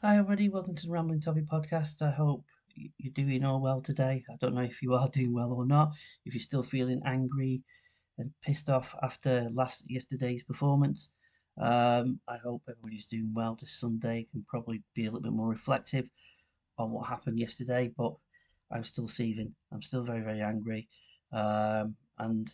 Hi, everybody. Welcome to the Rambling Toffee podcast. I hope you're doing all well today. I don't know if you are doing well or not. If you're still feeling angry and pissed off after yesterday's performance, I hope everybody's doing well this Sunday. Can probably be a little bit more reflective on what happened yesterday, but I'm still seething. I'm still very, very angry, and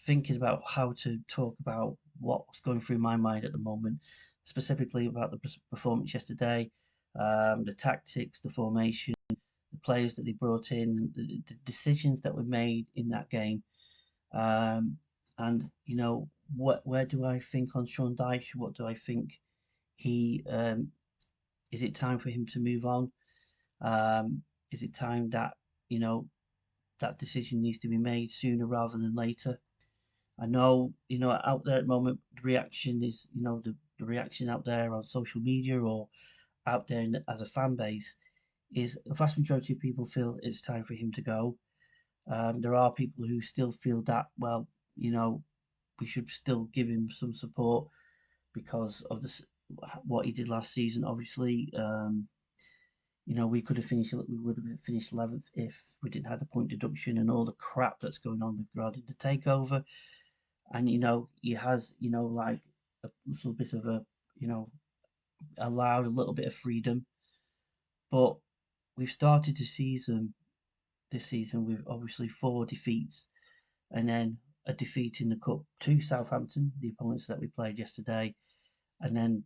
thinking about how to talk about what's going through my mind at the moment, specifically about the performance yesterday, the tactics, the formation, the players that they brought in, the decisions that were made in that game. Um, and where do I think on Sean Dyche? What do I think he is it time for him to move on? Um, is it time that you know that decision needs to be made sooner rather than later? I know, out there at the moment, the reaction is, the reaction out there on social media or out there as a fan base is the vast majority of people feel it's time for him to go. There are people who still feel that, well, you know, we should still give him some support because of what he did last season. Obviously, we could have finished, we would have finished 11th if we didn't have the point deduction and all the crap that's going on regarding the takeover. And he has like a little bit of a allowed a little bit of freedom, but we've started the season this season with obviously four defeats and then a defeat in the cup to Southampton, the opponents that we played yesterday, and then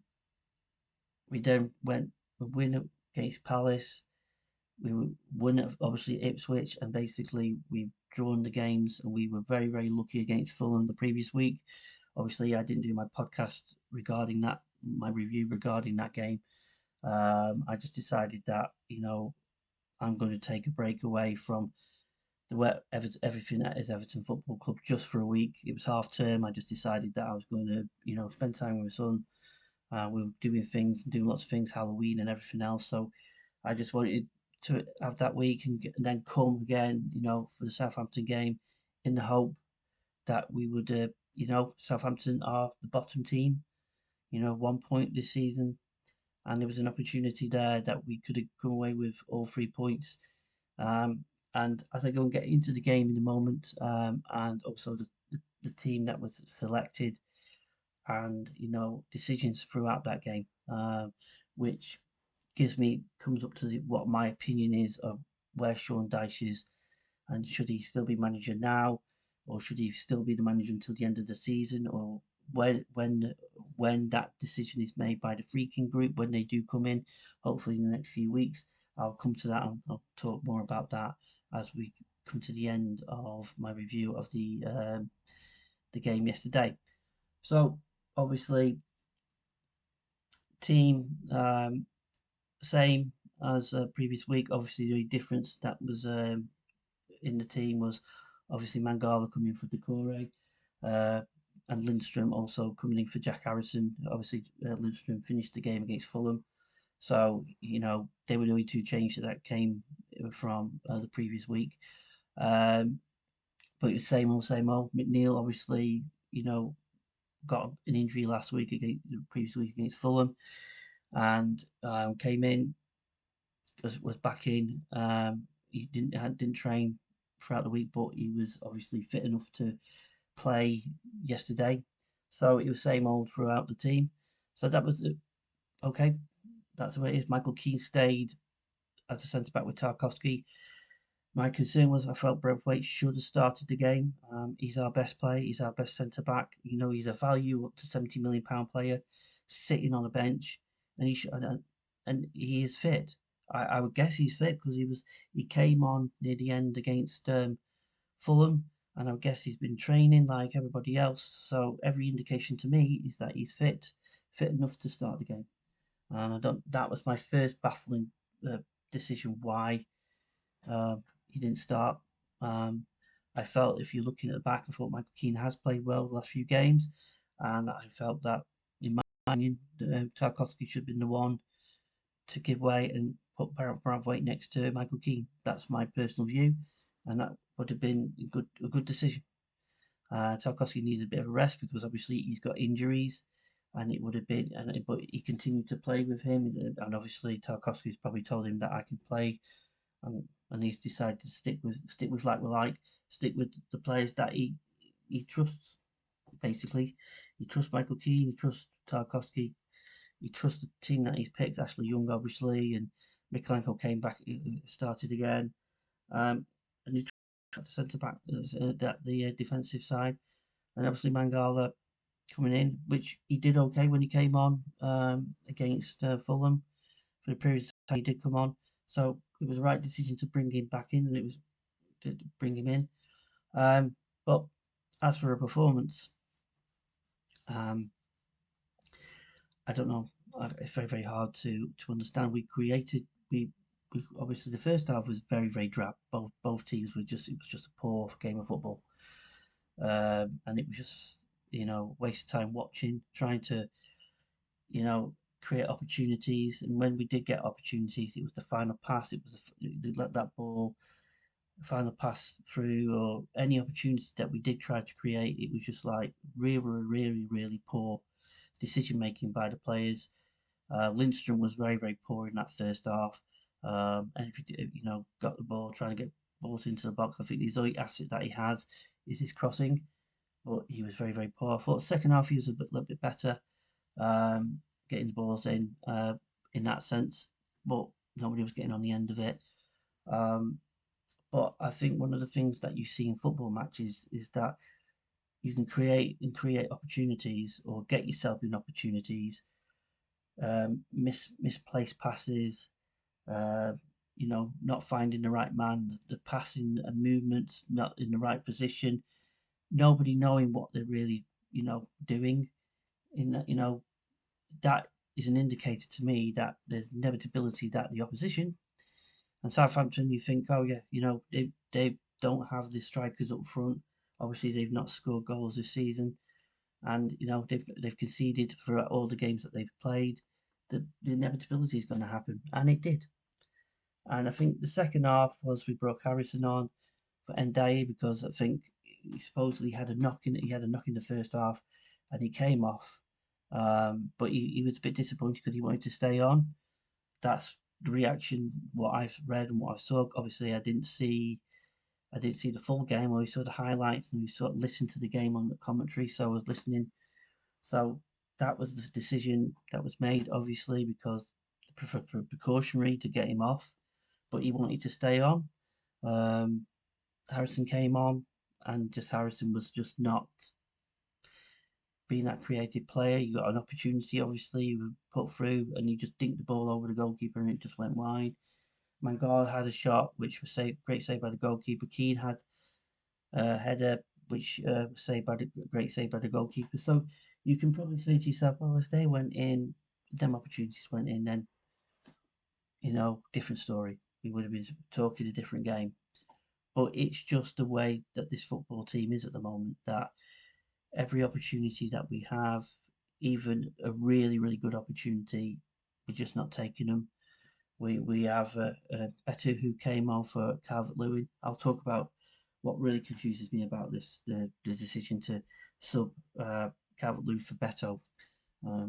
we then went a win against Palace. We won obviously Ipswich, and basically we've drawn the games, and we were very, very lucky against Fulham the previous week. Obviously, I didn't do my podcast regarding that, my review regarding that game. I just decided that I'm going to take a break away from everything that is Everton Football Club just for a week. It was half term. I just decided that I was going to spend time with my son. We were doing lots of things, Halloween and everything else. So I just wanted to have that week and then come again, for the Southampton game, in the hope that we would, Southampton are the bottom team, 1 point this season, and there was an opportunity there that we could have come away with all 3 points. Um, and as I go and get into the game in a moment, and also the team that was selected, and decisions throughout that game, which comes up to what my opinion is of where Sean Dyche is, and should he still be manager now, or should he still be the manager until the end of the season, or when that decision is made by the freaking group when they do come in, hopefully in the next few weeks. I'll come to that and I'll talk more about that as we come to the end of my review of the game yesterday. So obviously, team same as previous week. Obviously, the difference that was in the team was obviously Mangala coming for Decore, uh, and Lindstrom also coming in for Jack Harrison. Obviously, Lindstrom finished the game against Fulham, so they were the only two changes that came from the previous week. Um, but it's same old, same old. McNeil obviously, got an injury last week against the previous week against Fulham, and came in, was back in. He didn't train throughout the week, but he was obviously fit enough to play yesterday. So it was same old throughout the team. So that was okay. That's the way it is. Michael Keane stayed as a centre back with Tarkovsky. My concern was I felt Braithwaite should have started the game. He's our best player. He's our best centre back. He's a value up to £70 million player, sitting on a bench, and and he is fit. I would guess he's fit because he came on near the end against Fulham, and I would guess he's been training like everybody else. So every indication to me is that he's fit enough to start the game. And I don't. That was my first baffling decision why he didn't start. Um, I felt if you're looking at the back, I thought Michael Keane has played well the last few games, and I felt that, in my opinion, Tarkovsky should have been the one to give way and put Braithwaite next to Michael Keane. That's my personal view, and that would have been a good decision. Tarkovsky needs a bit of a rest because obviously he's got injuries. and it would have been, but he continued to play with him, and obviously Tarkowski's probably told him that I can play, and he's decided to stick with stick with the players that he trusts. Basically, he trusts Michael Keane, he trusts Tarkowski, he trusts the team that he's picked. Ashley Young, obviously, and Mikhalenko came back, started again, and he tried to centre back the defensive side, and obviously Mangala coming in, which he did okay when he came on against Fulham for the period of time he did come on. So it was the right decision to bring him back in, and it was to bring him in. But as for a performance, um, I don't know. It's very very hard to understand. We obviously the first half was very very drab. Both teams were just it was just a poor game of football, and it was just waste of time watching, trying to you know create opportunities. And when we did get opportunities, it was the final pass. It was let that ball final pass through or any opportunities that we did try to create. It was just like really poor decision making by the players. Lindstrom was very, very poor in that first half. And if got the ball, trying to get balls into the box, I think the only asset that he has is his crossing. But he was very, very poor. I thought second half he was little bit better, getting the balls in that sense. But nobody was getting on the end of it. Um, but I think one of the things that you see in football matches is that you can create opportunities or get yourself in opportunities, misplaced passes, uh, not finding the right man, the passing and movements not in the right position, nobody knowing what they're really, doing. In that, that is an indicator to me that there's inevitability that the opposition and Southampton, you think, oh yeah, they don't have the strikers up front. Obviously, they've not scored goals this season, and they've conceded for all the games that they've played. The inevitability is going to happen, and it did. And I think the second half was we brought Harrison on for Ndiaye because I think he supposedly had a knock in. He had a knock in the first half, and he came off. But he was a bit disappointed because he wanted to stay on. That's the reaction. What I've read and what I saw. Obviously, I didn't see the full game. I saw the highlights and we sort of listened to the game on the commentary. So I was listening. So that was the decision that was made, obviously, because for precautionary to get him off, but he wanted to stay on. Um, Harrison came on, and just Harrison was just not being that creative player. You got an opportunity, obviously, you put through, and you just dinked the ball over the goalkeeper, and it just went wide. Mangala had a shot, which was great save by the goalkeeper. Keane had a header, which was great save by the goalkeeper. So you can probably say to yourself, well, if they went in, them opportunities went in, then different story. We would have been talking a different game. But it's just the way that this football team is at the moment. That every opportunity that we have, even a really really good opportunity, we're just not taking them. We have Beto who came on for Calvert Lewin. I'll talk about what really confuses me about the decision to sub Calvert Lewin for Beto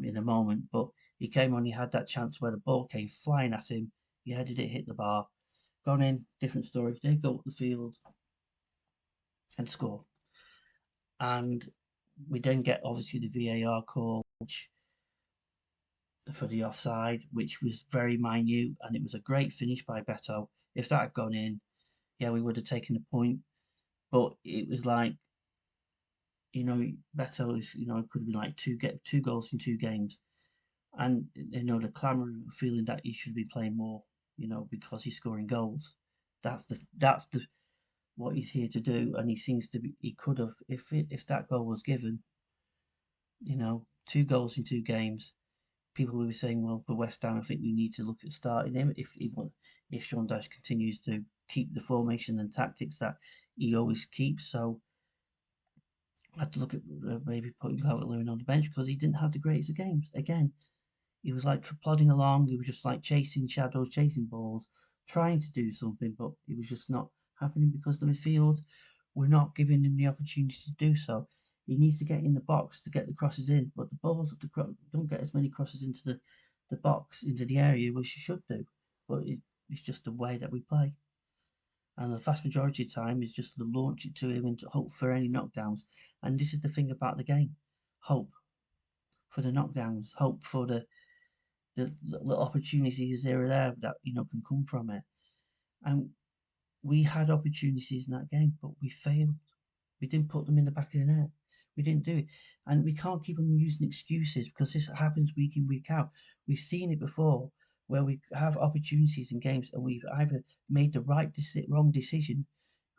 in a moment. But he came on, he had that chance where the ball came flying at him. He headed it, hit the bar, gone in, different story. They go up the field and score. And we then get obviously the VAR call for the offside, which was very minute, and it was a great finish by Beto. If that had gone in, yeah, we would have taken the point. But it was like, Beto is, it could have been like two goals in 2 games, and the clamour feeling that he should be playing more, because he's scoring goals. That's the what he's here to do, and he seems to be. He could have, if that goal was given, 2 goals in 2 games. People will be saying, well, for West Ham, I think we need to look at starting him if Sean Dyche continues to keep the formation and tactics that he always keeps. So I had to look at maybe putting Calvert-Lewin on the bench because he didn't have the greatest of games. Again, he was like plodding along. He was just like chasing shadows, chasing balls, trying to do something, but it was just not happening because the midfield were not giving him the opportunity to do so. He needs to get in the box to get the crosses in, but the balls at don't get as many crosses into the box, into the area, which he should do. But it's just the way that we play. And the vast majority of the time is just to launch it to him and to hope for any knockdowns. And this is the thing about the game: hope for the knockdowns, hope for the little opportunities here or there that can come from it. And we had opportunities in that game, but we failed. We didn't put them in the back of the net. We didn't do it. And we can't keep on using excuses because this happens week in, week out. We've seen it before where we have opportunities in games and we've either made the wrong decision.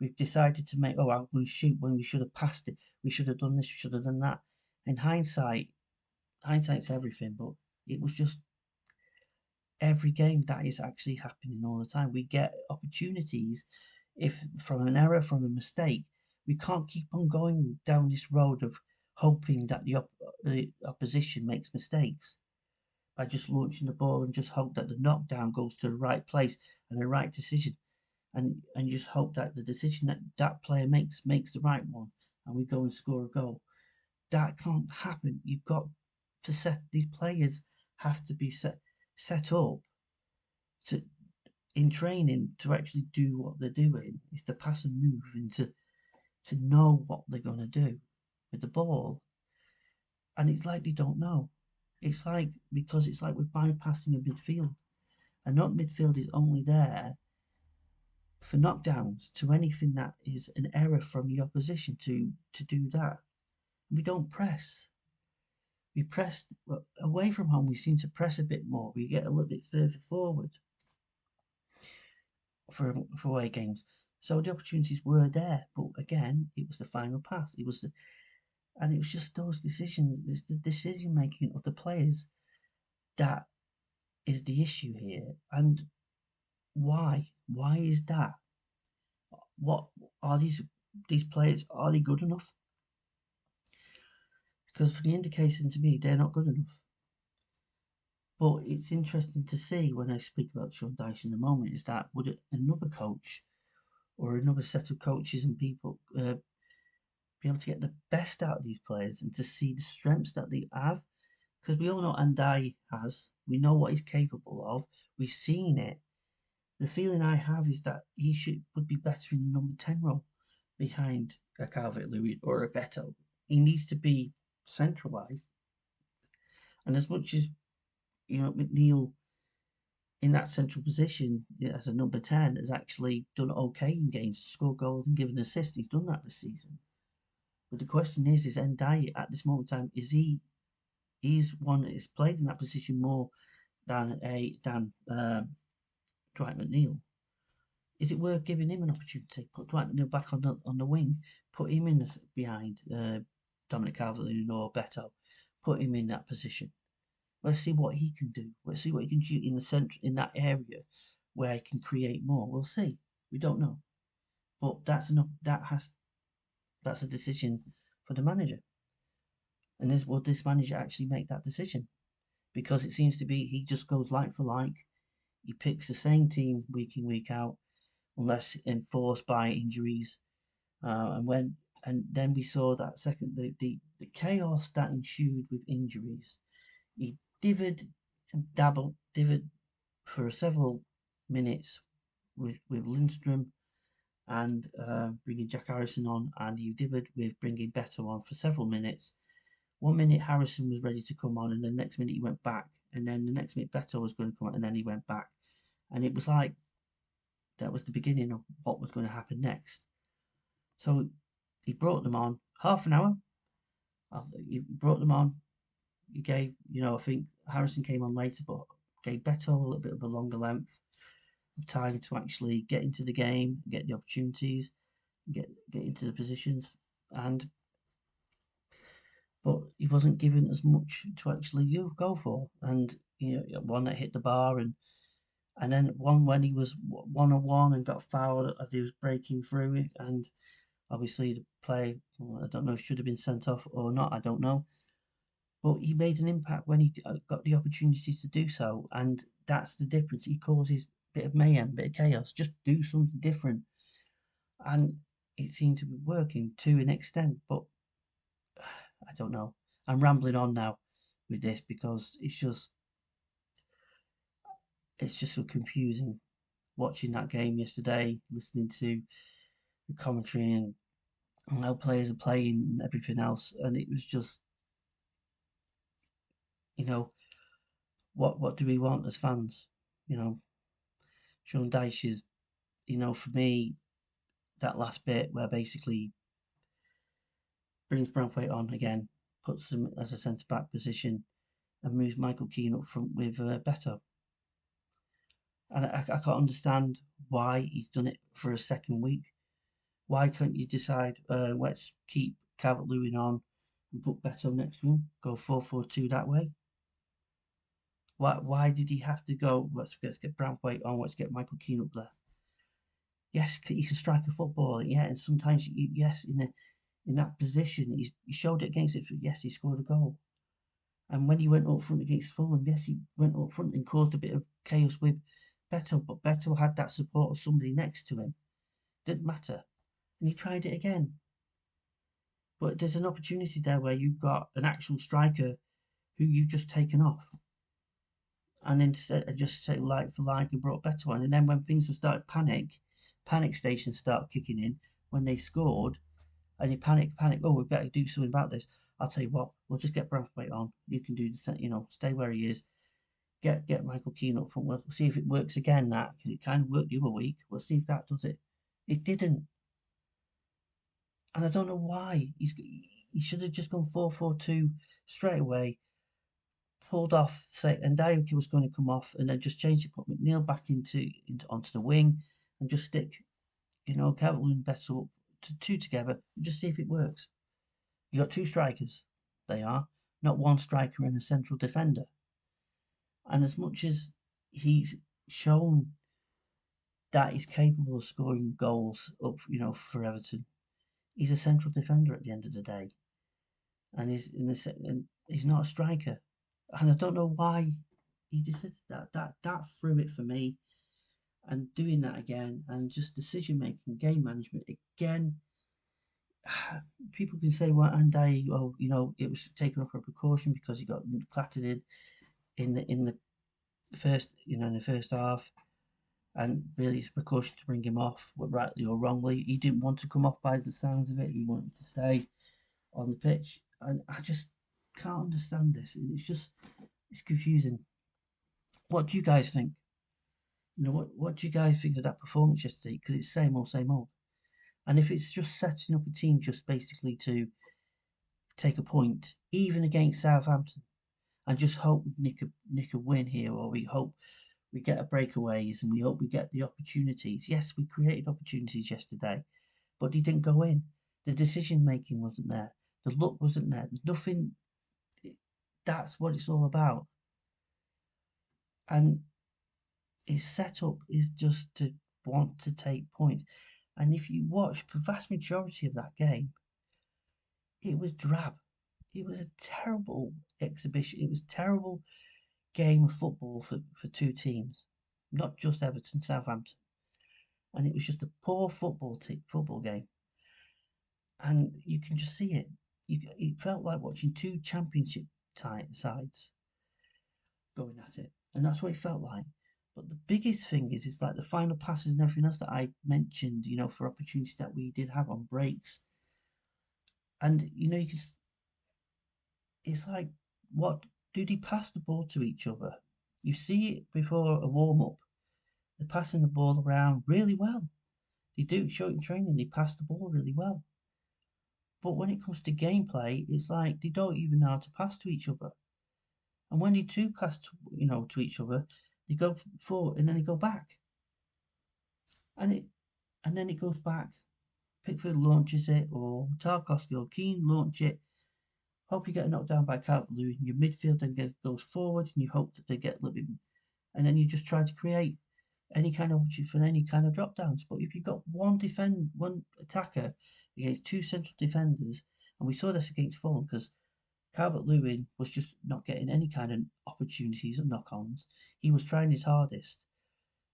We've decided to make, I'm going to shoot when we should have passed it. We should have done this, we should have done that. In hindsight's everything, but it was just every game that is actually happening all the time. We get opportunities if from an error, from a mistake. We can't keep on going down this road of hoping that the opposition makes mistakes by just launching the ball and just hope that the knockdown goes to the right place and the right decision, and just hope that the decision that player makes the right one, and we go and score a goal. That can't happen. You've got to set these players have to be set up to in training to actually do what they're doing. Is to pass and move and to know what they're going to do with the ball. And it's like they don't know. It's like because it's like we're bypassing a midfield, and not midfield is only there for knockdowns to anything that is an error from the opposition to do that. We don't press. We press away from home. We seem to press a bit more. We get a little bit further forward for away games. So the opportunities were there, but again, it was the final pass. And it was just those decisions, it's the decision making of the players that is the issue here. And why? Why is that? What are these players? Are they good enough? Because for the indication to me, they're not good enough. But it's interesting to see when I speak about Sean Dyche in a moment is that would another coach or another set of coaches and people be able to get the best out of these players and to see the strengths that they have? Because we all know Andai has, we know what he's capable of, we've seen it. The feeling I have is that he would be better in the number 10 role behind a Calvert-Lewin or a Beto. He needs to be centralised. And as much as McNeil in that central position as a number 10 has actually done okay in games, scored goals and given assists. He's done that this season. But the question is Ndiaye at this moment in time, he's one that has played in that position more than Dwight McNeil. Is it worth giving him an opportunity? Put Dwight McNeil back on the wing, put him in behind Dominic Calvert-Lewin or Beto, put him in that position. Let's see what he can do. Let's see what he can do in the centre, in that area where he can create more. We'll see. We don't know, but that's enough. That's a decision for the manager. And will this manager actually make that decision? Because it seems to be he just goes like for like. He picks the same team week in week out, unless enforced by injuries. And then we saw that the chaos that ensued with injuries. He divvied and divvied for several minutes with Lindstrom and bringing Jack Harrison on, and he divvied with bringing Beto on for several minutes. 1 minute Harrison was ready to come on, and the next minute he went back, and then the next minute Beto was going to come on, and then he went back, and it was like that was the beginning of what was going to happen next. So he brought them on half an hour. He brought them on. He gave, I think Harrison came on later, but gave Beto a little bit of a longer length of time to actually get into the game, get the opportunities, get into the positions, but he wasn't given as much to actually go for. And one that hit the bar, and then one when he was 1-on-1 and got fouled as he was breaking through it, and obviously the play, I don't know if should have been sent off or not, I don't know. But he made an impact when he got the opportunity to do so, and that's the difference. He causes a bit of mayhem, a bit of chaos. Just do something different, and it seemed to be working to an extent. But I don't know. I'm rambling on now with this because it's just so confusing watching that game yesterday, listening to the commentary and how players are playing and everything else, and it was just, you know, what do we want as fans? You know, Sean Dyches, for me, that last bit where basically brings Branthwaite on again, puts him as a centre back position, and moves Michael Keane up front with Beto. And I can't understand why he's done it for a second week. Why can't you decide, let's keep Calvert-Lewin on and put Beto next to him, go 4-4-2 that way? Why did he have to go, let's get Branthwaite on, let's get Michael Keane up there? Yes, you can strike a football, yeah, and sometimes, yes, in that position, he showed it against it, yes, he scored a goal. And when he went up front against Fulham, yes, he went up front and caused a bit of chaos with Beto, but Beto had that support of somebody next to him. Didn't matter. And he tried it again. But there's an opportunity there where you've got an actual striker who you've just taken off. And instead of just say like for like and brought Beto on. And then when things have started panic stations start kicking in when they scored, and you panic, oh, we better do something about this. I'll tell you what, we'll just get Branthwaite on. You can do the, stay where he is. Get Michael Keane up front. We'll see if it works again. That because it kind of worked the other week. We'll see if that does it. It didn't, and I don't know why. He should have just gone 4-4-2 straight away. Pulled off, say, and Dioki was going to come off, and then just changed it. Put McNeil back into onto the wing, and just stick, Calvert-Lewin and Beto up two together, and just see if it works. You got two strikers. They are not one striker and a central defender. And as much as he's shown that he's capable of scoring goals up, for Everton, he's a central defender at the end of the day, and he's not a striker. And I don't know why he decided that threw it for me. And doing that again, and just decision making, game management again. People can say, well, Andy, it was taken off for precaution because he got clattered in the first, in the first half, and really it's a precaution to bring him off, rightly or wrongly. He didn't want to come off by the sounds of it. He wanted to stay on the pitch, and I just can't understand this. It's confusing. What do you guys think? What do you guys think of that performance yesterday? Because it's same old, same old. And if it's just setting up a team just basically to take a point, even against Southampton, and just hope we nick a win here, or we hope we get a breakaways, and we hope we get the opportunities. Yes, we created opportunities yesterday, but he didn't go in. The decision making wasn't there. The luck wasn't there. There's nothing. That's what it's all about. And his setup is just to want to take points. And if you watch the vast majority of that game, it was drab. It was a terrible exhibition. It was a terrible game of football for two teams, not just Everton, Southampton. And it was just a poor football game. And you can just see it. It felt like watching two championship sides going at it. And that's what it felt like. But the biggest thing is like the final passes and everything else that I mentioned, for opportunities that we did have on breaks. And, it's like, what do they pass the ball to each other? You see it before a warm up. They're passing the ball around really well. They do show it in training. They pass the ball really well. But when it comes to gameplay, it's like they don't even know how to pass to each other. And when they do pass to each other, they go forward and then they go back. And then it goes back. Pickford launches it, or Tarkowski or Keane launch it. Hope you get knocked down by Calvert-Lewin. Your midfield then goes forward, and you hope that they get a little bit, and then you just try to create any kind of opportunity for any kind of drop downs. But if you've got one attacker against two central defenders, and we saw this against Fulham because Calvert-Lewin was just not getting any kind of opportunities or knock-ons. He was trying his hardest,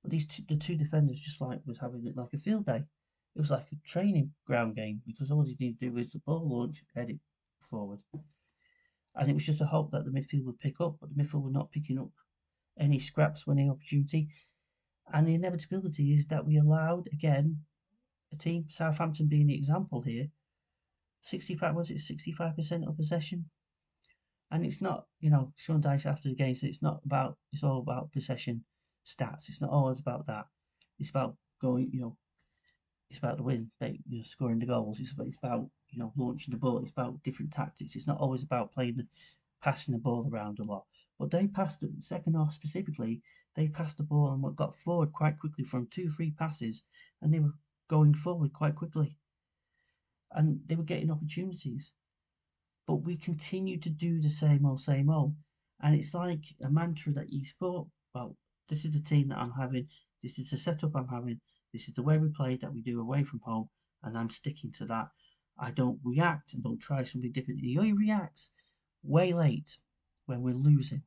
but the two defenders just was having it like a field day. It was like a training ground game because all he needed to do was the ball launch, head it forward. And it was just a hope that the midfield would pick up, but the midfield were not picking up any scraps when any opportunity. And the inevitability is that we allowed, again, a team, Southampton being the example here, 65% of possession. And it's not, Sean Dyche after the game said it's all about possession stats. It's not always about that. It's about going, it's about the win, scoring the goals. It's about, launching the ball. It's about different tactics. It's not always about passing the ball around a lot. But they passed the second half specifically. They passed the ball and got forward quite quickly from 2-3 passes, and they were going forward quite quickly, and they were getting opportunities. But we continue to do the same old, and it's like a mantra that you thought, well, this is the team that I'm having, this is the setup I'm having, this is the way we play that we do away from home, and I'm sticking to that. I don't react and don't try something different. He only reacts way late when we're losing.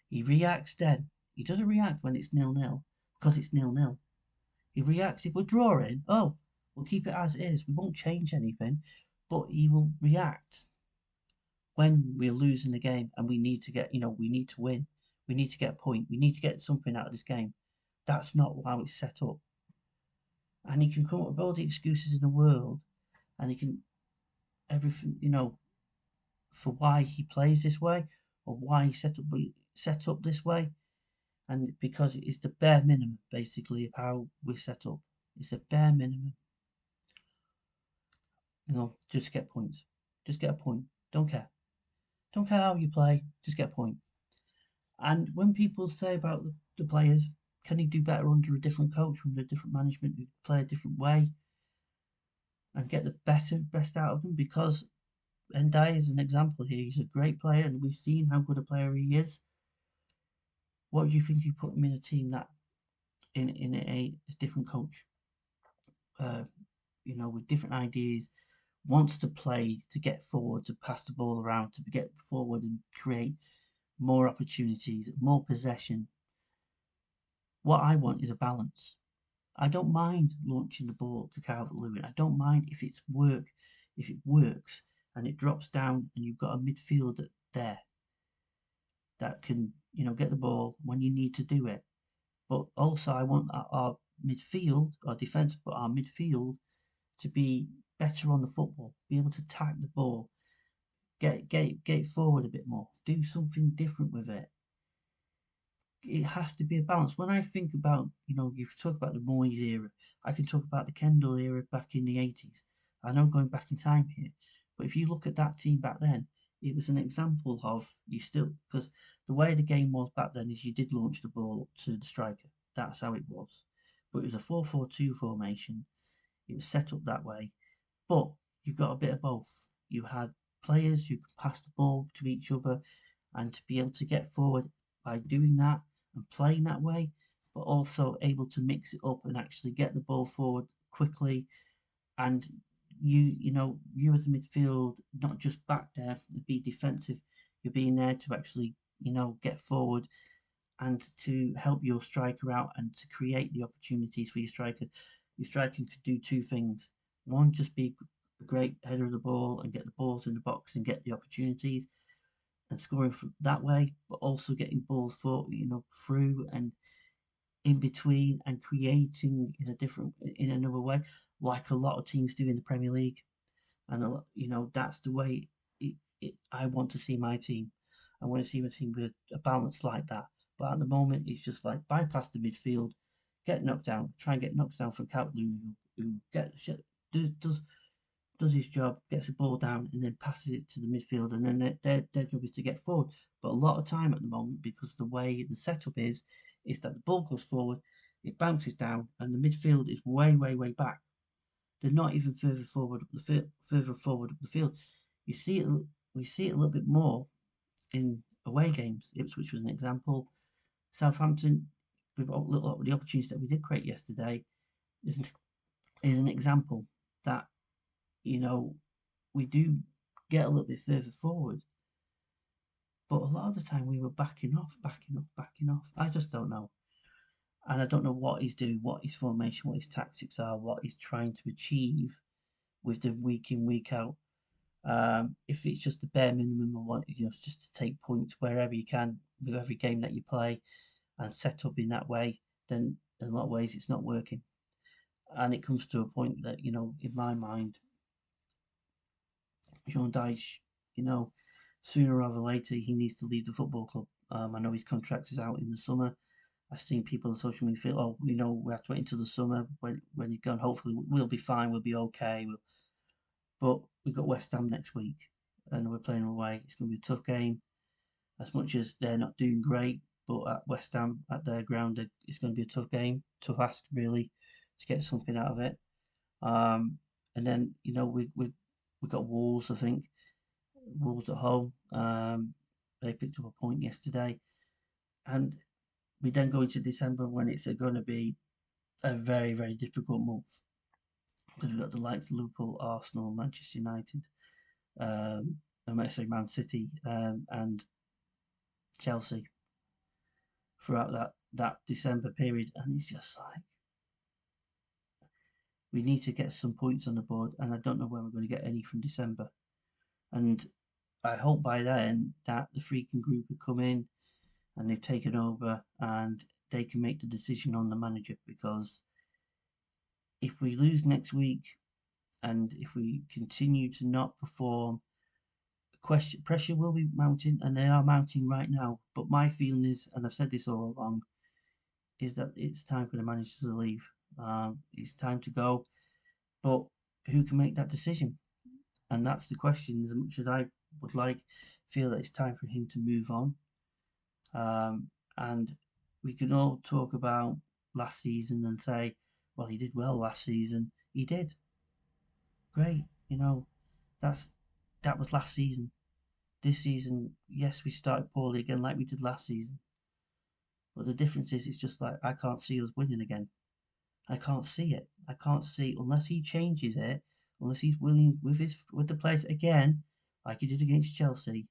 He reacts then. He doesn't react when it's 0-0 because it's 0-0. He reacts if we're drawing. Oh, we'll keep it as it is. We won't change anything. But he will react when we're losing the game and we need to we need to win. We need to get a point. We need to get something out of this game. That's not how it's set up. And he can come up with all the excuses in the world, and he can everything, for why he plays this way or why he set up this way. And because it is the bare minimum, basically, of how we're set up. It's the bare minimum. Just get points. Just get a point. Don't care. Don't care how you play. Just get a point. And when people say about the players, can he do better under a different coach, under a different management, who play a different way and get the best out of them? Because Ndai is an example here. He's a great player, and we've seen how good a player he is. What do you think you put him in a team that in a different coach, with different ideas, wants to play, to get forward, to pass the ball around, to get forward and create more opportunities, more possession? What I want is a balance. I don't mind launching the ball to Calvert-Lewin. I don't mind if it works and it drops down and you've got a midfield there that can, get the ball when you need to do it. But also I want our midfield, our defence, but our midfield to be better on the football, be able to attack the ball, get forward a bit more, do something different with it. It has to be a balance. When I think about, you talk about the Moyes era, I can talk about the Kendall era back in the 80s. I know I'm going back in time here, but if you look at that team back then, it was an example of because the way the game was back then is you did launch the ball up to the striker. That's how it was. But it was a 4-4-2 formation. It was set up that way. But you got a bit of both. You had players who could pass the ball to each other and to be able to get forward by doing that and playing that way, but also able to mix it up and actually get the ball forward quickly. And you as a midfield, not just back there to be defensive, you're being there to actually, get forward and to help your striker out and to create the opportunities for your striker. Your striker could do two things. One, just be a great header of the ball and get the balls in the box and get the opportunities and scoring that way, but also getting balls through and in between and creating in another way, like a lot of teams do in the Premier League. And that's the way I want to see my team. I want to see my team with a balance like that. But at the moment, it's just like bypass the midfield, get knocked down, try and get knocked down from Calvert-Lewin, who does his job, gets the ball down, and then passes it to the midfield, and then their job is to get forward. But a lot of time at the moment, because the way the setup is that the ball goes forward, it bounces down, and the midfield is way, way, way back. They're not even further forward up the field. We see it a little bit more in away games. Ipswich was an example. Southampton, with the opportunities that we did create yesterday, is an example that we do get a little bit further forward. But a lot of the time we were backing off. I just don't know. And I don't know what he's doing, what his formation, what his tactics are, what he's trying to achieve with the week in, week out. If it's just the bare minimum, I want just to take points wherever you can with every game that you play and set up in that way, then in a lot of ways it's not working. And it comes to a point that in my mind, Sean Dyche, sooner rather than later he needs to leave the football club. I know his contract is out in the summer. I've seen people on social media feel, oh, we have to wait until the summer when he's gone. Hopefully, we'll be fine. We'll be okay. But we've got West Ham next week, and we're playing away. It's going to be a tough game. As much as they're not doing great, but at West Ham, at their ground, it's going to be a tough game. Tough ask, really, to get something out of it. And then we got Wolves. I think Wolves at home. They picked up a point yesterday, and we then go into December when it's going to be a very, very difficult month because we've got the likes of Liverpool, Arsenal, Manchester United, Man City, and Chelsea throughout that December period, and it's just like we need to get some points on the board, and I don't know when we're going to get any from December. And I hope by then that the freaking group have come in and they've taken over and they can make the decision on the manager, because if we lose next week and if we continue to not perform, pressure will be mounting, and they are mounting right now. But my feeling is, and I've said this all along, is that it's time for the manager to leave. It's time to go, but who can make that decision? And that's the question. As much as I would feel that it's time for him to move on. And we can all talk about last season and say, well, he did well last season. He did great. That's that was last season. This season, yes, we started poorly again, like we did last season. But the difference is, it's just like I can't see us winning again. I can't see it. I can't see unless he changes it, unless he's willing with the players again, like he did against Chelsea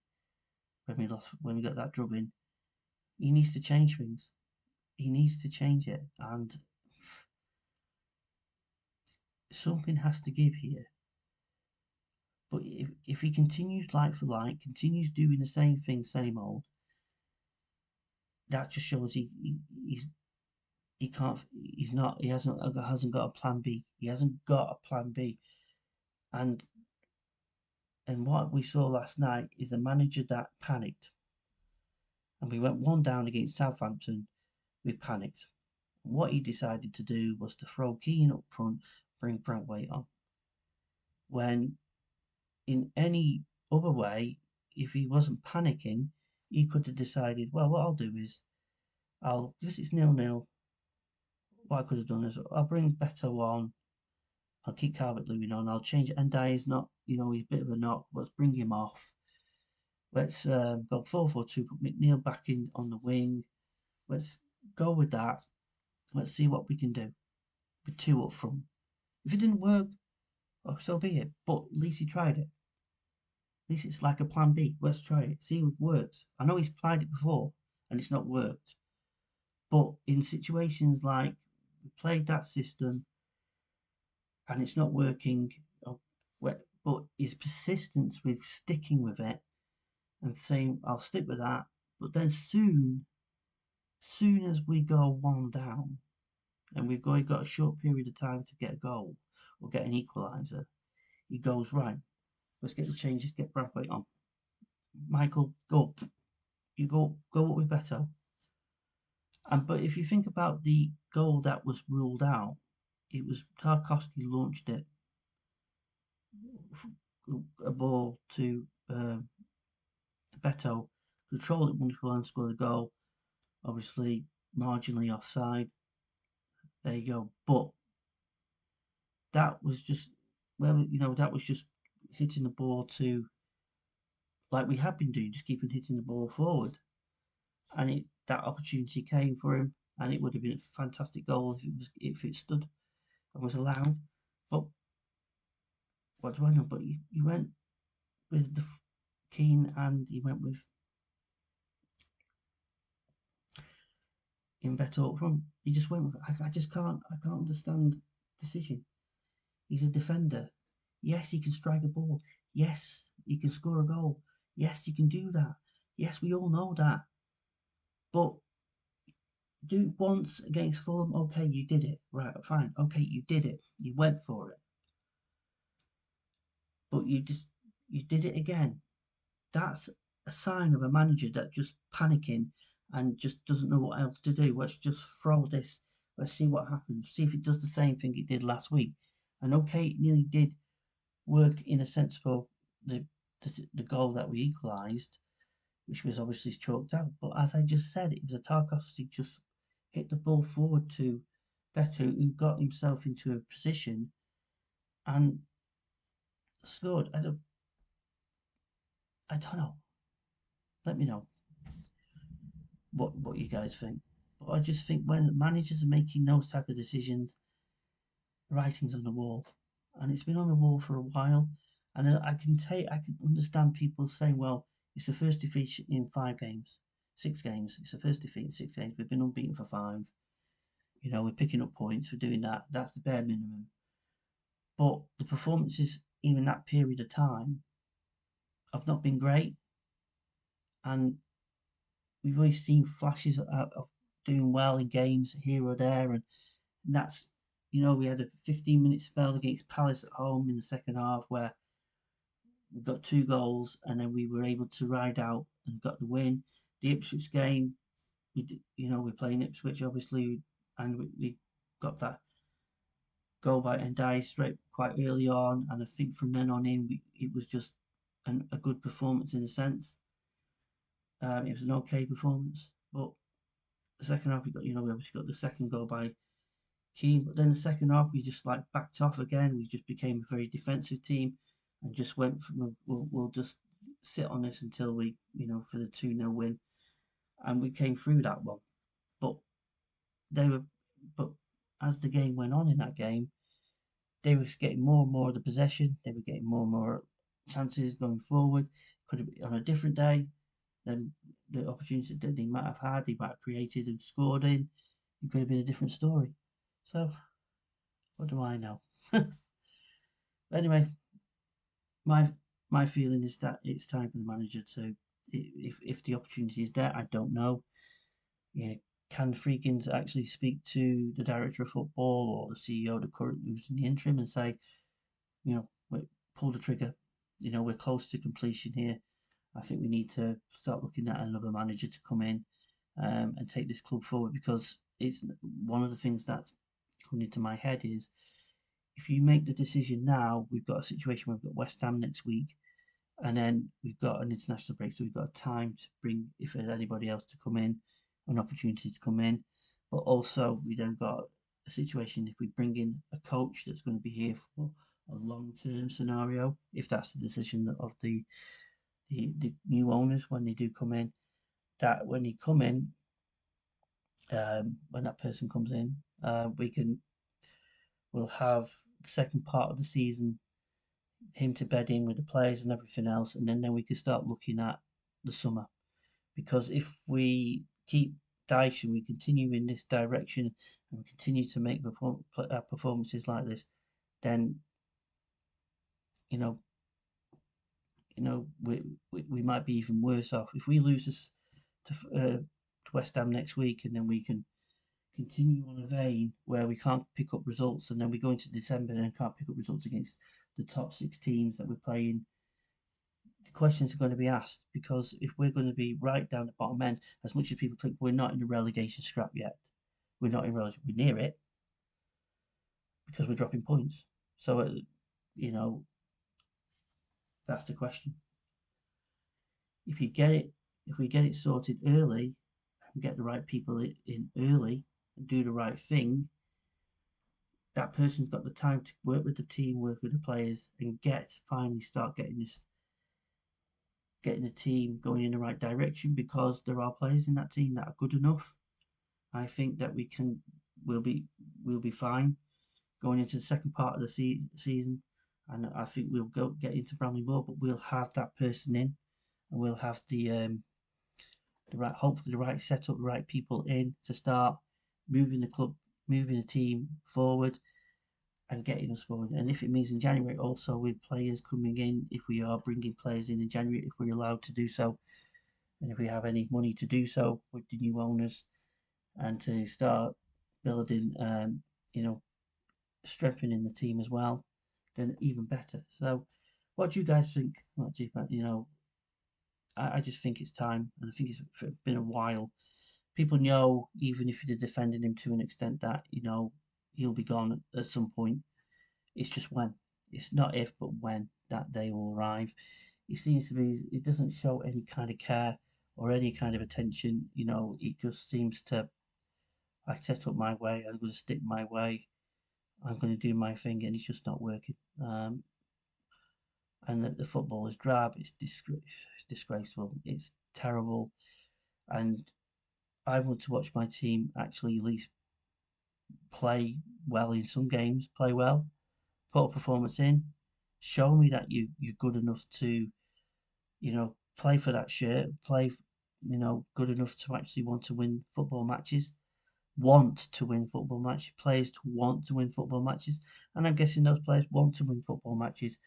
when we got that drubbing. He needs to change things. He needs to change it, and something has to give here. But if he continues like for like, continues doing the same thing, same old, that just shows he can't. He hasn't got a plan B. He hasn't got a plan B. And what we saw last night is a manager that panicked. And we went one down against Southampton. We panicked. What he decided to do was to throw Keane up front, bring Brantwaite on. When in any other way, if he wasn't panicking, he could have decided, well, what I'll do is because it's 0-0, what I could have done is I'll bring Beto on, I'll keep Calvert-Lewin on, I'll change it. Ndiaye is not, he's a bit of a knock, let's bring him off. Let's go 4-4-2, put McNeil back in on the wing. Let's go with that. Let's see what we can do with two up front. If it didn't work, oh, so be it. But at least he tried it. At least it's like a plan B. Let's try it. See if it works. I know he's tried it before and it's not worked. But in situations like we played that system and it's not working, but his persistence with sticking with it and saying, I'll stick with that. But then soon as we go one down and we've got a short period of time to get a goal or get an equaliser, he goes, right, let's get the changes, get Bradway on. Michael, go up. You go up with Beto. But if you think about the goal that was ruled out, it was Tarkovsky launched it, a ball to Beto, controlled it wonderful and scored a goal. Obviously, marginally offside. There you go. But that was just that was just hitting the ball to, like we have been doing, just keeping hitting the ball forward. And that opportunity came for him, and it would have been a fantastic goal if it stood and was allowed. But what do I know? But he went with the Keane, and he went with Beto up front. He just went with. I just can't. I can't understand the decision. He's a defender. Yes, he can strike a ball. Yes, you can score a goal. Yes, you can do that. Yes, we all know that. But do it once against Fulham. Okay, you did it. Right, fine. Okay, you did it. You went for it. But you did it again. That's a sign of a manager that just panicking and just doesn't know what else to do. Let's just throw this. Let's see what happens. See if it does the same thing it did last week. And okay, it nearly did work in a sense for the the goal that we equalised, which was obviously chalked out. But as I just said, it was a Tarkovsky just hit the ball forward to Beto, who got himself into a position and scored. I don't know. Let me know what you guys think. But I just think when managers are making those type of decisions, writing's on the wall, and it's been on the wall for a while. And I can understand people saying, well, it's the first defeat in 5 games, 6 games. It's the first defeat in 6 games. We've been unbeaten for 5. We're picking up points. We're doing that. That's the bare minimum. But the performances, even that period of time, have not been great. And we've always seen flashes of doing well in games here or there. And that's, we had a 15-minute spell against Palace at home in the second half where we got 2 goals and then we were able to ride out and got the win. The Ipswich game, we're playing Ipswich obviously, and we got that goal by Ndiaye straight quite early on, and I think from then on in, it was just a good performance in a sense. It was an okay performance, but the second half we obviously got the second goal by Keane, but then the second half we just like backed off again. We just became a very defensive team and just went. We'll just sit on this until we for the 2-0 win, and we came through that one. But they were, but as the game went on in that game, they were getting more and more of the possession. They were getting more and more chances going forward. Could have been on a different day, then the opportunities that they might have had, they might have created and scored in. It could have been a different story. So, what do I know? Anyway, my my feeling is that it's time for the manager to, if the opportunity is there, I don't know. Can Freakins actually speak to the director of football or the CEO, the current who's in the interim, and say, pull the trigger. We're close to completion here. I think we need to start looking at another manager to come in and take this club forward, because it's one of the things that's coming into my head is if you make the decision now, we've got a situation where we've got West Ham next week, and then we've got an international break, so we've got time to bring, if there's anybody else to come in, an opportunity to come in. But also, we then got a situation if we bring in a coach that's going to be here for a long-term scenario, if that's the decision of the new owners when they do come in, that when they come in, when that person comes in, we'll have the second part of the season, him to bed in with the players and everything else, and then we can start looking at the summer. Because if we keep Dyche and we continue in this direction and we continue to make performances like this, then you know we might be even worse off. If we lose this to West Ham next week, and then we can continue on a vein where we can't pick up results, and then we go into December and can't pick up results against the top 6 teams that we're playing, the questions are going to be asked. Because if we're going to be right down the bottom end, as much as people think we're not in the relegation scrap yet, we're not in relegation, we're near it because we're dropping points. So, that's the question. If you get it, if we get it sorted early and get the right people in early and do the right thing, that person's got the time to work with the team, work with the players, and finally start getting the team going in the right direction, because there are players in that team that are good enough. I think that we'll be fine going into the second part of the season, and I think we'll get into Bramley Moore, but we'll have that person in, and we'll have the right, hopefully the right setup, the right people in to start moving the club, moving the team forward. and getting us forward. And if it means in January also with players coming in, if we are bringing players in January, if we're allowed to do so, and if we have any money to do so with the new owners, and to start building, you know, strengthening the team as well, then even better. So, what do you guys think? You know, I just think it's time, and I think it's been a while. People know, even if you're defending him to an extent, that he'll be gone at some point. It's just when. It's not if, but when that day will arrive. He seems to be. It doesn't show any kind of care or any kind of attention. It just seems to. I set up my way. I'm going to stick my way. I'm going to do my thing, and it's just not working. And the football is drab. It's disgraceful. It's terrible. And I want to watch my team actually at least play well in some games. Play well, put a performance in, show me that you're good enough to play for that shirt, play good enough to actually want to win football matches, want to win football matches, players to want to win football matches, and I'm guessing those players want to win football matches.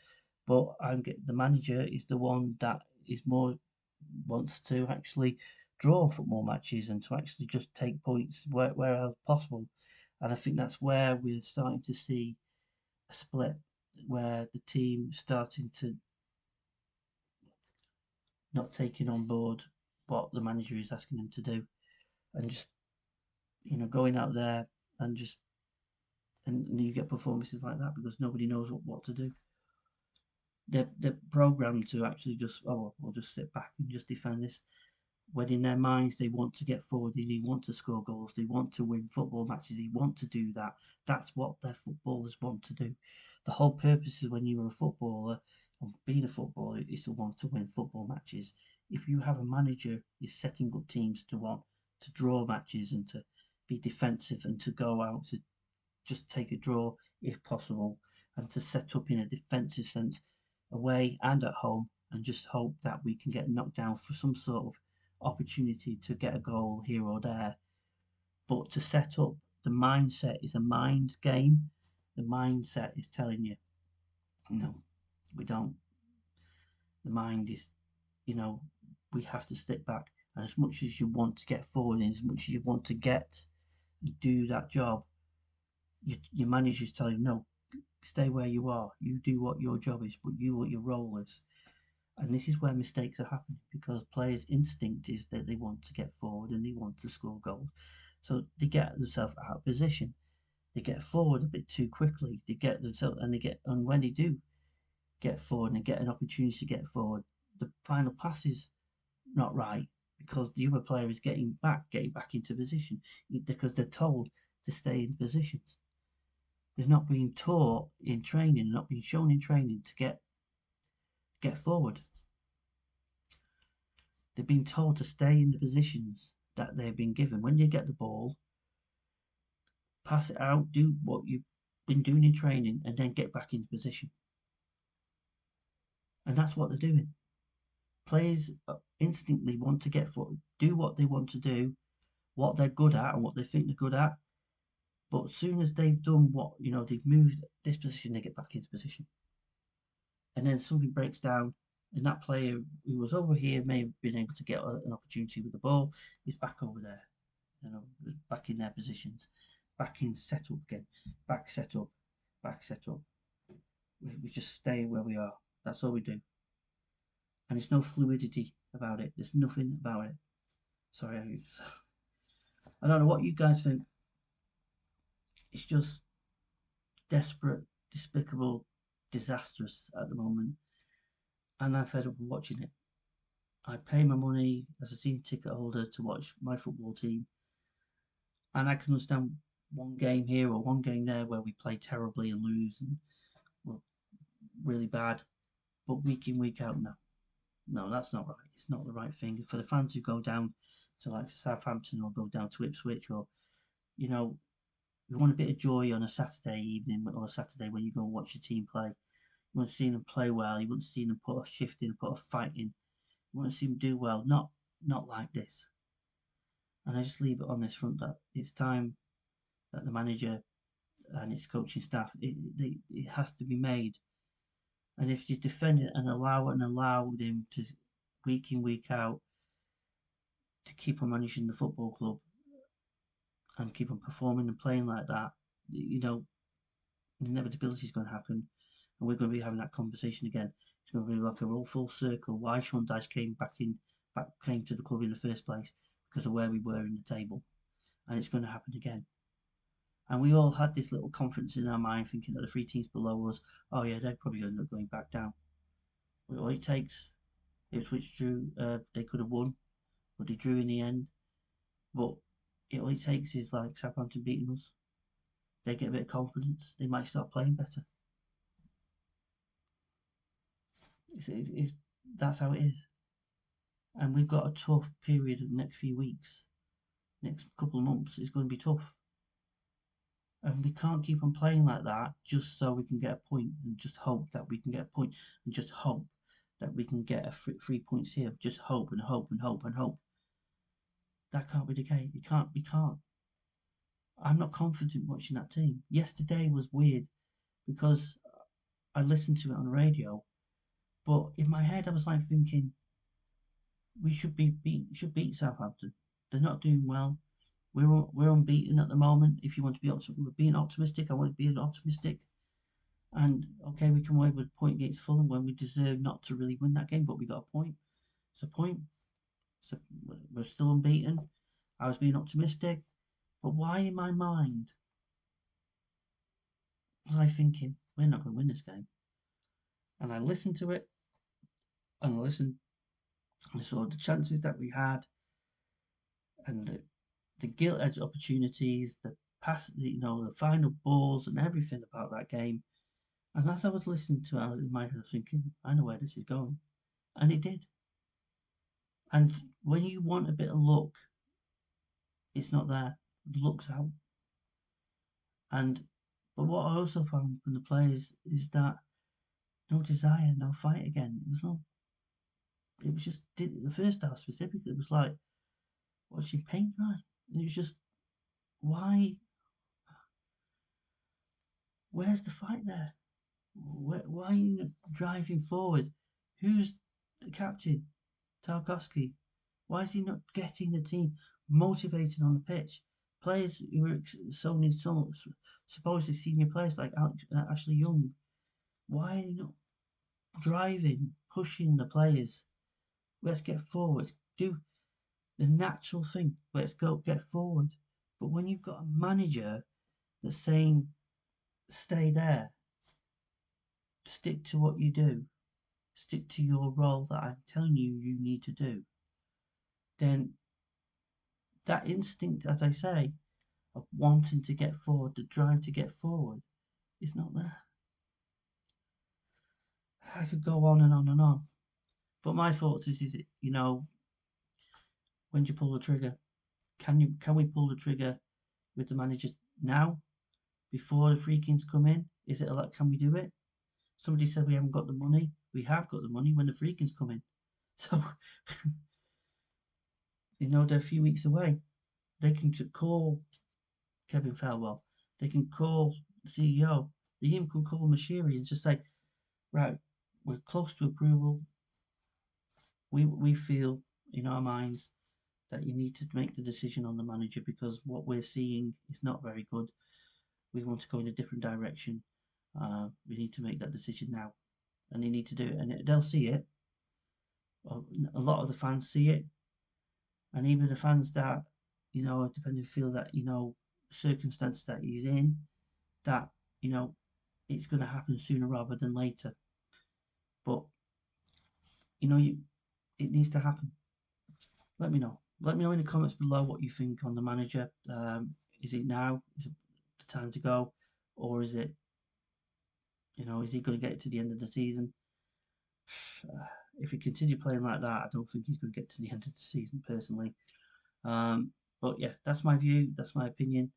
But the manager is the one that is more wants to actually draw football matches and to actually just take points where possible. And I think that's where we're starting to see a split, where the team starting to not taking on board what the manager is asking them to do, and just going out there and just and you get performances like that because nobody knows what to do. They're programmed to actually just, oh well, we'll just sit back and just defend this, when in their minds they want to get forward, they want to score goals, they want to win football matches, they want to do that. That's what their footballers want to do. The whole purpose is, when you're a footballer, and being a footballer, is to want to win football matches. If you have a manager is setting up teams to want to draw matches and to be defensive and to go out to just take a draw if possible, and to set up in a defensive sense away and at home, and just hope that we can get knocked down for some sort of opportunity to get a goal here or there. But to set up, the mindset is a mind game. The mindset is telling you, no, we don't. The mind is, you know, we have to step back. And as much as you want to get forward, and as much as you want to get do that job, your manager's telling you, no, stay where you are. You do what your job is, but you what your role is. And this is where mistakes are happening, because players' instinct is that they want to get forward and they want to score goals. So they get themselves out of position. They get forward a bit too quickly. They get themselves, and when they do get forward and get an opportunity to get forward, the final pass is not right, because the other player is getting back into position, because they're told to stay in positions. They're not being taught in training, not being shown in training to get forward. They've been told to stay in the positions that they've been given. When you get the ball, pass it out, do what you've been doing in training, and then get back into position. And that's what they're doing. Players instantly want to get forward, do what they want to do, what they're good at, and what they think they're good at. But as soon as they've done what, they've moved this position, they get back into position. And then something breaks down, and that player who was over here may have been able to get an opportunity with the ball, is back over there, back in their positions, back in set up again, back set up, back set up. We just stay where we are. That's all we do. And there's no fluidity about it. There's nothing about it. Sorry, I don't know what you guys think. It's just desperate, despicable, disastrous at the moment. And I'm fed up with watching it. I pay my money as a season ticket holder to watch my football team, and I can understand one game here or one game there where we play terribly and lose and we're really bad, but week in, week out, no, that's not right. It's not the right thing for the fans who go down to like Southampton or go down to Ipswich, or you want a bit of joy on a Saturday evening or a Saturday when you go and watch your team play. You want to see them play well. You want to see them put a shift in, put a fight in. You want to see them do well, not like this. And I just leave it on this front that it's time that the manager and its coaching staff. It has to be made. And if you defend it and allow him to week in, week out to keep on managing the football club and keep on performing and playing like that, inevitability is going to happen, and we're going to be having that conversation again. It's going to be like a roll full circle. Why Sean Dyche came to the club in the first place, because of where we were in the table, and it's going to happen again. And we all had this little confidence in our mind, thinking that the 3 teams below us, oh yeah, they're probably going to end up going back down. All it takes, Ipswich drew, they could have won, but they drew in the end. But all it takes is like Southampton beating us. They get a bit of confidence, they might start playing better. That's how it is. And we've got a tough period of the next few weeks. Next couple of months is going to be tough. And we can't keep on playing like that just so we can get a point and just hope that we can get a point and just hope that we can get 3 points here. Just hope and hope and hope and hope. That can't be the case. We can't. I'm not confident watching that team. Yesterday was weird because I listened to it on the radio, but in my head I was like thinking we should beat Southampton. They're not doing well. We're unbeaten at the moment. If you want to be being optimistic, I want to be optimistic. And okay, we come away with a point against Fulham when we deserve not to really win that game, but we got a point. It's a point. So we're still unbeaten. I was being optimistic, but why in my mind was I thinking we're not going to win this game? And I listened to it, and I saw the chances that we had, and the gilt edge opportunities, the pass, the final balls, and everything about that game. And as I was listening to it, I was in my head thinking, I know where this is going, and it did. And when you want a bit of luck, it's not there. The luck's out. But what I also found from the players is that no desire, no fight again. It was just the first half specifically. It was like watching paint dry. And it was just why? Where's the fight there? Why are you not driving forward? Who's the captain? Tarkowski. Why is he not getting the team motivated on the pitch? Players who were supposedly senior players like Ashley Young. Why are they not driving, pushing the players? Let's get forward. Do the natural thing. Let's go get forward. But when you've got a manager that's saying, stay there, stick to what you do, stick to your role that I'm telling you need to do, then that instinct, as I say, of wanting to get forward, the drive to get forward, is not there. I could go on and on and on. But my thoughts is when do you pull the trigger? Can we pull the trigger with the managers now, before the free kings come in? Is it like, can we do it? Somebody said we haven't got the money. We have got the money when the free kings come in. So they're a few weeks away. They can call Kevin Felwell. They can call the CEO. They even can call Mashiri and just say, right, we're close to approval. We feel in our minds that you need to make the decision on the manager because what we're seeing is not very good. We want to go in a different direction. We need to make that decision now, and they need to do it, and they'll see it. Well, a lot of the fans see it, and even the fans that depending feel that circumstances that he's in, that it's going to happen sooner rather than later. But it needs to happen. Let me know. Let me know in the comments below what you think on the manager. Is it now? Is it the time to go, or is it? Is he going to get it to the end of the season? If he continues playing like that, I don't think he's going to get to the end of the season personally. But yeah, that's my view. That's my opinion.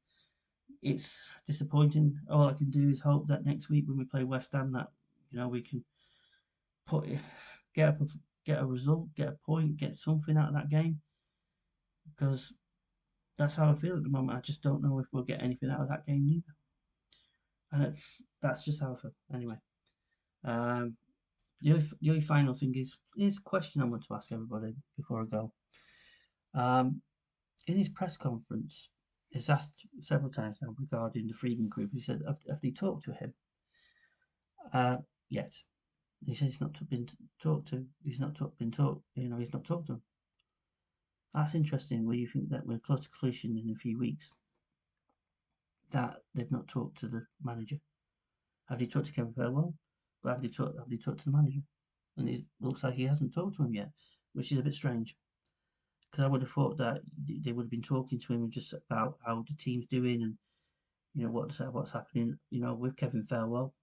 It's disappointing. All I can do is hope that next week when we play West Ham, that we can get a result, get a point, get something out of that game. Because that's how I feel at the moment. I just don't know if we'll get anything out of that game neither. And that's just how I feel. Anyway, um, the only final thing is a question I want to ask everybody before I go. Um, in his press conference, he's asked several times now regarding the Freedom Group. He said, have they talked to him yet? He says he's not been talked to. He's not been talked. He's not talked to them. That's interesting. Where you think that we're close to completion in a few weeks, that they've not talked to the manager. Have they talked to Kevin Fairwell? But have they talked to the manager? And it looks like he hasn't talked to him yet, which is a bit strange. Because I would have thought that they would have been talking to him just about how the team's doing and what's happening. With Kevin Fairwell.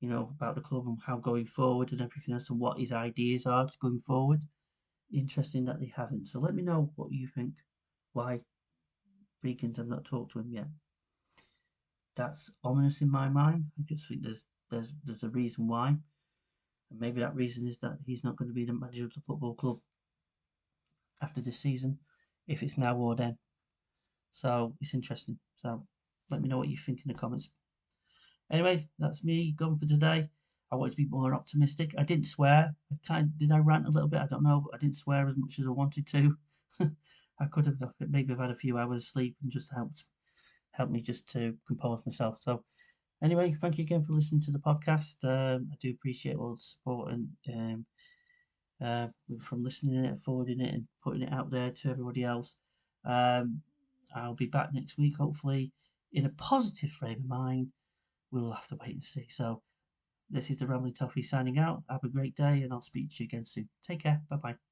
About the club and how going forward and everything else and what his ideas are going forward. Interesting that they haven't. So let me know what you think. Why Beacons have not talked to him yet. That's ominous in my mind. I just think there's a reason why. And maybe that reason is that he's not going to be the manager of the football club after this season, if it's now or then. So it's interesting. So let me know what you think in the comments. Anyway, that's me gone for today. I wanted to be more optimistic. I didn't swear. Did I rant a little bit? I don't know. But I didn't swear as much as I wanted to. I could have maybe have had a few hours sleep and just helped me just to compose myself. So anyway, thank you again for listening to the podcast. I do appreciate all the support and from listening to it, forwarding it, and putting it out there to everybody else. I'll be back next week, hopefully, in a positive frame of mind. We'll have to wait and see. So, this is the Rambling Toffee signing out. Have a great day, and I'll speak to you again soon. Take care. Bye bye.